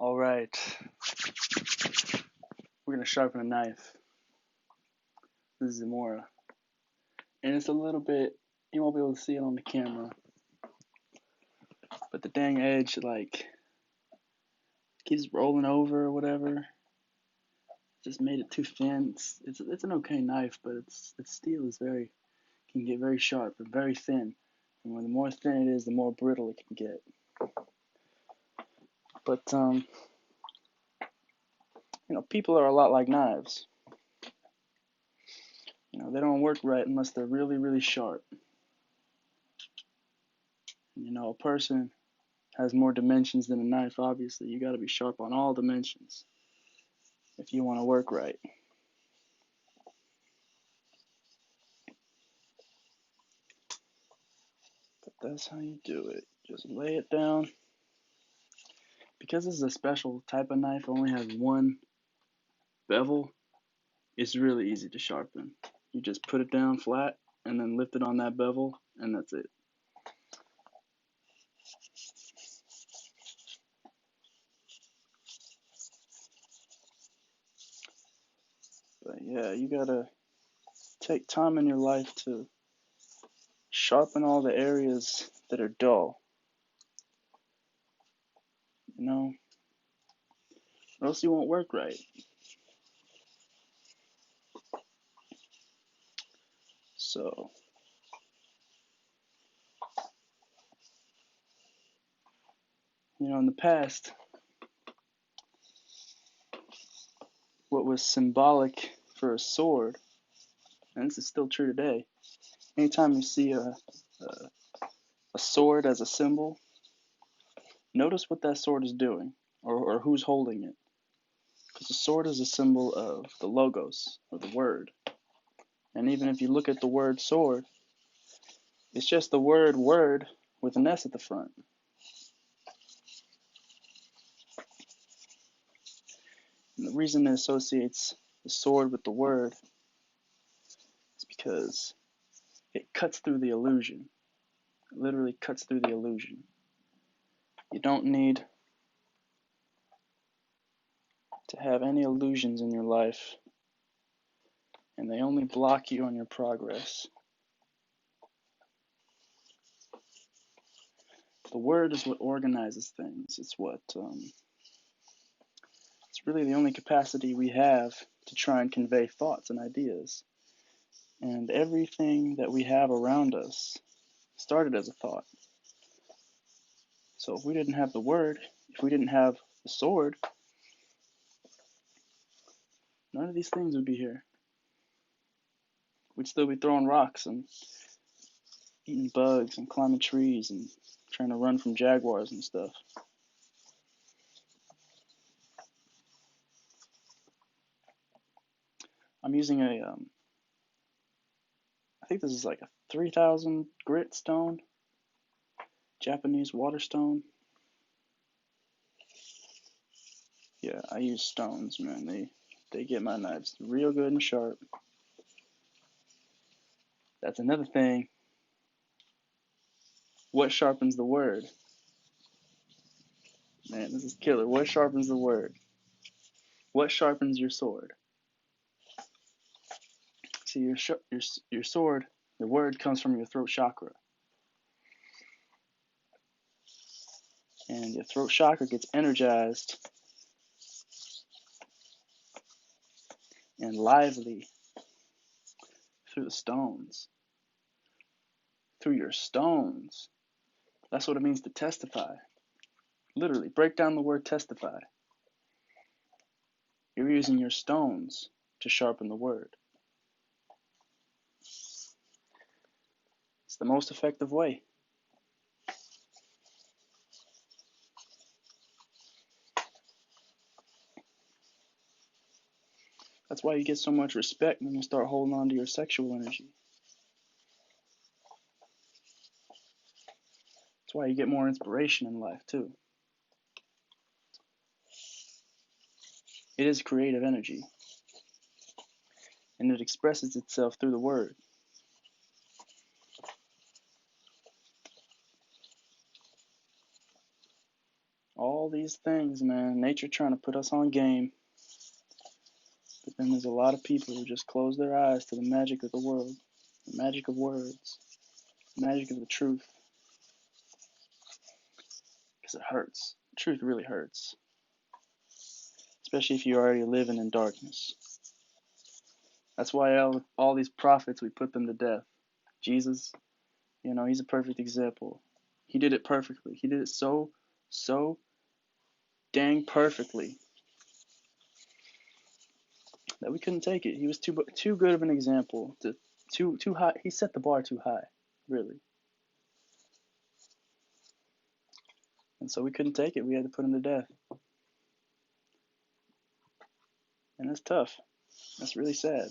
All right, we're gonna sharpen a knife. This is Zamora, and it's a little bit. You won't be able to see it on the camera, but the dang edge keeps rolling over or whatever. Just made it too thin. It's an okay knife, but its steel is can get very sharp and very thin. And when the more thin it is, the more brittle it can get. But people are a lot like knives. They don't work right unless they're really, really sharp. A person has more dimensions than a knife, obviously. You got to be sharp on all dimensions if you want to work right. But that's how you do it. Just lay it down. Because this is a special type of knife, it only has one bevel, it's really easy to sharpen. You just put it down flat and then lift it on that bevel, and that's it. But yeah, you gotta take time in your life to sharpen all the areas that are dull. Or else you won't work right. So, in the past, what was symbolic for a sword, and this is still true today, anytime you see a sword as a symbol, notice what that sword is doing, or who's holding it. Because the sword is a symbol of the logos, or the word. And even if you look at the word sword, it's just the word with an S at the front. And the reason it associates the sword with the word is because it cuts through the illusion. It literally cuts through the illusion. You don't need to have any illusions in your life, and they only block you on your progress. The word is what organizes things. It's really the only capacity we have to try and convey thoughts and ideas. And everything that we have around us started as a thought. So if we didn't have the word, if we didn't have the sword, none of these things would be here. We'd still be throwing rocks and eating bugs and climbing trees and trying to run from jaguars and stuff. I'm using I think this is like a 3000 grit stone, Japanese water stone. Yeah, I use stones, man. They get my knives real good and sharp. That's another thing. What sharpens the word? Man, this is killer. What sharpens the word? What sharpens your sword? See, your sword, the word comes from your throat chakra. And your throat chakra gets energized and lively through the stones. Through your stones. That's what it means to testify. Literally, break down the word testify. You're using your stones to sharpen the word. It's the most effective way. That's why you get so much respect when you start holding on to your sexual energy. That's why you get more inspiration in life, too. It is creative energy, and it expresses itself through the word. All these things, man. Nature trying to put us on game. But then there's a lot of people who just close their eyes to the magic of the world, the magic of words, the magic of the truth. Because it hurts. The truth really hurts. Especially if you're already living in darkness. That's why all these prophets, we put them to death. Jesus, he's a perfect example. He did it perfectly. He did it so dang perfectly that we couldn't take it. He was too good of an example. Too high. He set the bar too high, really. And so we couldn't take it. We had to put him to death. And that's tough. That's really sad.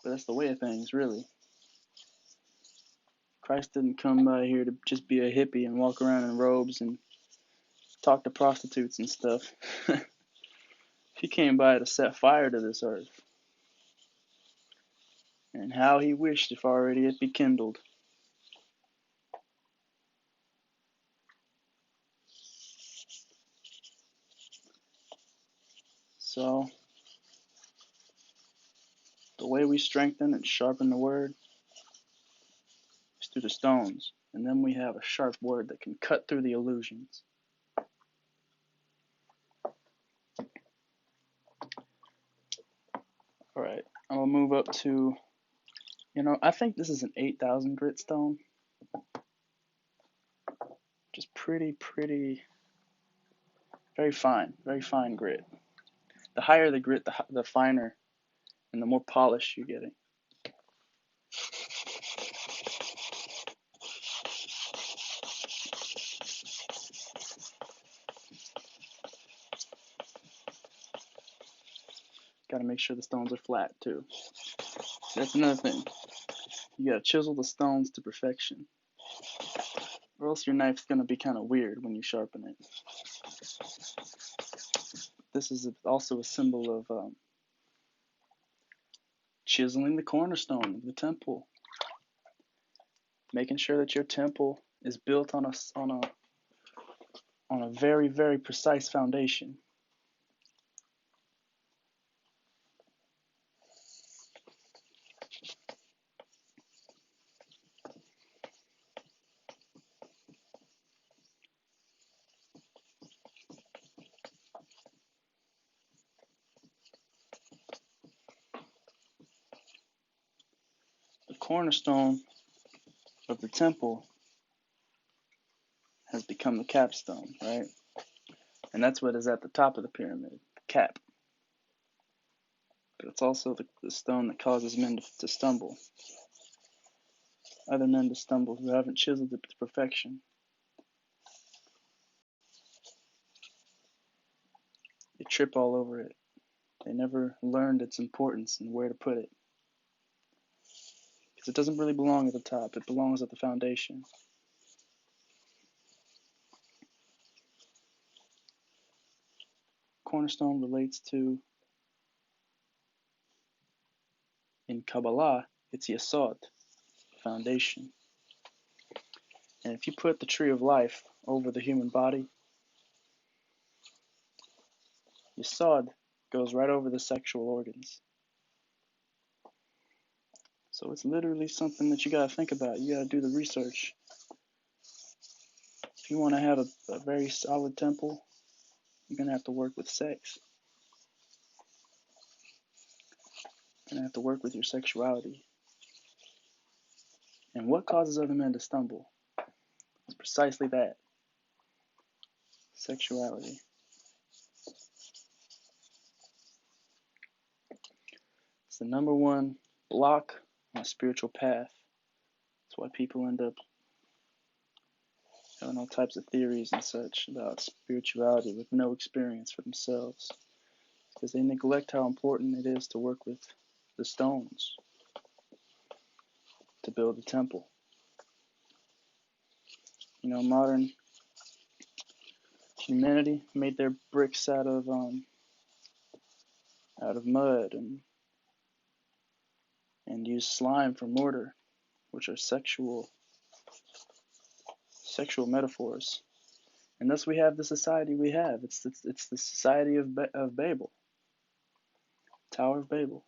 But that's the way of things, really. Christ didn't come by here to just be a hippie and walk around in robes and talk to prostitutes and stuff. He came by to set fire to this earth. And how he wished if already it be kindled. So, the way we strengthen and sharpen the word is through the stones. And then we have a sharp word that can cut through the illusions. Alright, I'm going to move up to, I think this is an 8,000 grit stone. Just pretty, very fine grit. The higher the grit, the finer and the more polish you're getting. Got to make sure the stones are flat too. That's another thing. You got to chisel the stones to perfection, or else your knife's going to be kind of weird when you sharpen it. This is also a symbol of chiseling the cornerstone of the temple, making sure that your temple is built on a very, very precise foundation. The cornerstone of the temple has become the capstone, right? And that's what is at the top of the pyramid, the cap. But it's also the stone that causes men to stumble. Other men to stumble who haven't chiseled it to perfection. They trip all over it. They never learned its importance and where to put it. Because it doesn't really belong at the top, it belongs at the foundation. Cornerstone relates to, in Kabbalah, it's Yesod, foundation. And if you put the tree of life over the human body, Yesod goes right over the sexual organs. So it's literally something that you got to think about. You got to do the research. If you want to have a very solid temple, you're going to have to work with sex. You're going to have to work with your sexuality. And what causes other men to stumble? It's precisely that. Sexuality. It's the number one block on a spiritual path. That's why people end up having all types of theories and such about spirituality with no experience for themselves. Because they neglect how important it is to work with the stones to build the temple. Modern humanity made their bricks out of out of mud and use slime for mortar, which are sexual metaphors. And thus we have the society we have. It's the society of Babel, Tower of Babel.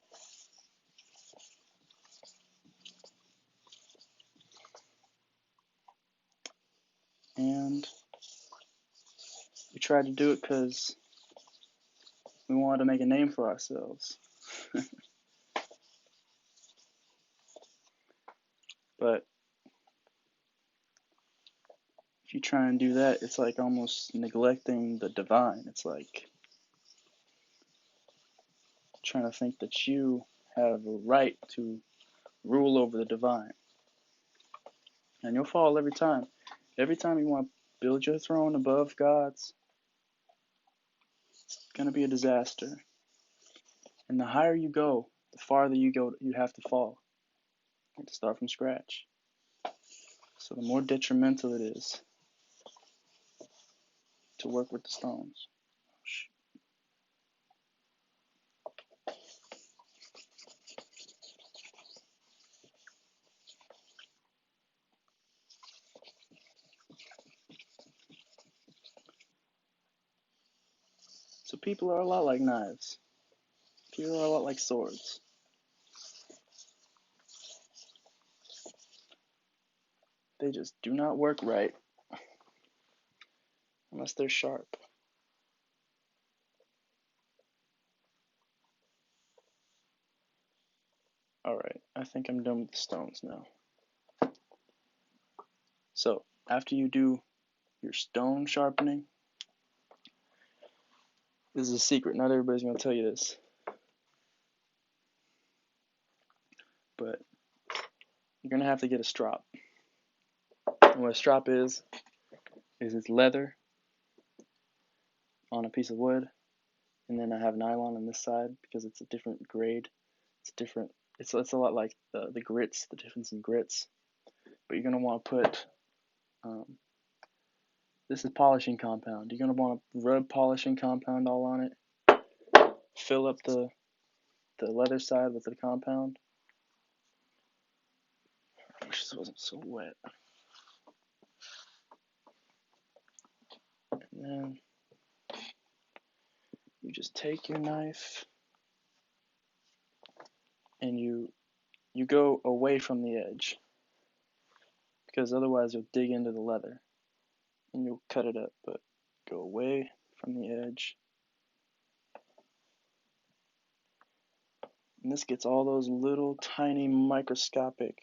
And we tried to do it because we wanted to make a name for ourselves. But if you try and do that, it's like almost neglecting the divine. It's like trying to think that you have a right to rule over the divine. And you'll fall every time. Every time you want to build your throne above God's, it's going to be a disaster. And the higher you go, the farther you go, you have to fall. You have to start from scratch. So the more detrimental it is to work with the stones. So people are a lot like knives. People are a lot like swords. They just do not work right unless they're sharp. Alright, I think I'm done with the stones now. So, after you do your stone sharpening, this is a secret, not everybody's going to tell you this. But you're going to have to get a strop. And what a strop is it's leather on a piece of wood, and then I have nylon on this side because it's a different grade. It's different. It's a lot like the grits, the difference in grits. But you're going to want to put, this is polishing compound. You're going to want to rub polishing compound all on it. Fill up the leather side with the compound. I wish this wasn't so wet. And then you just take your knife and you go away from the edge, because otherwise you'll dig into the leather and you'll cut it up. But go away from the edge, and this gets all those little tiny microscopic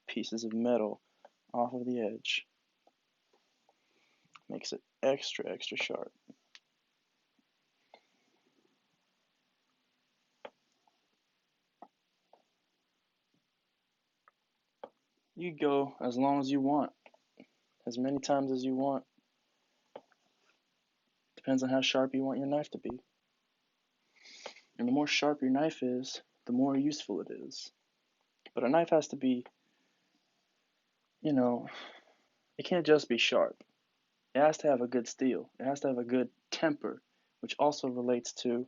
pieces of metal off of the edge. Makes it extra sharp. You go as long as you want, as many times as you want. Depends on how sharp you want your knife to be. And the more sharp your knife is, the more useful it is. But a knife has to be, it can't just be sharp. It has to have a good steel. It has to have a good temper, which also relates to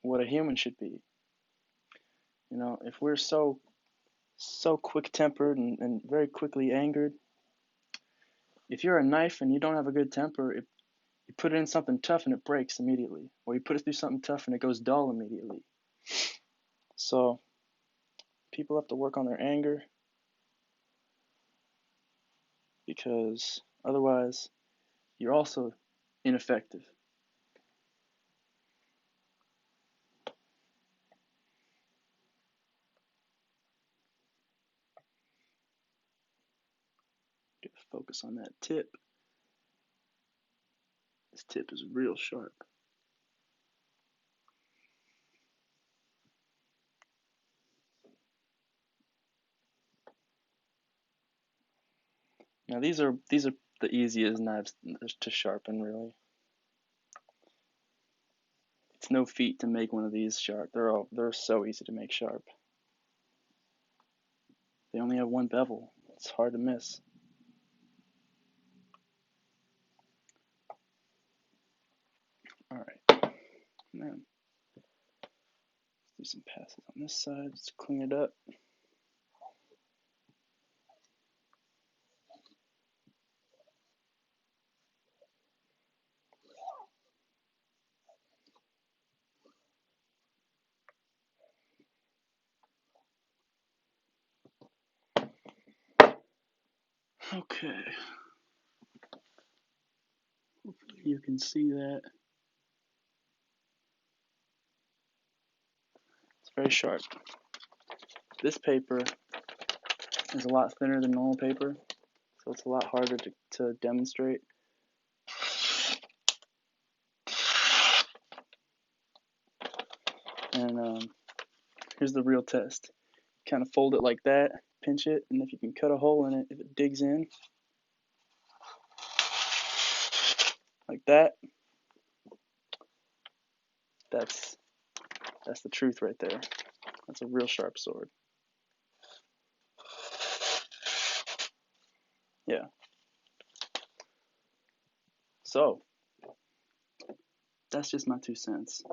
what a human should be. If we're so quick-tempered and very quickly angered, if you're a knife and you don't have a good temper, you put it in something tough and it breaks immediately. Or you put it through something tough and it goes dull immediately. So people have to work on their anger, because otherwise you're also ineffective. Get to focus on that tip. This tip is real sharp. Now these are the easiest knives to sharpen, really. It's no feat to make one of these sharp. They're so easy to make sharp. They only have one bevel. It's hard to miss. Alright. man. Let's do some passes on this side. Let's clean it up. Okay. Hopefully you can see that. It's very sharp. This paper is a lot thinner than normal paper, so it's a lot harder to demonstrate. And here's the real test. Kind of fold it like that, pinch it, and if you can cut a hole in it, if it digs in, like that, that's the truth right there. That's a real sharp sword. Yeah. So, that's just my 2 cents.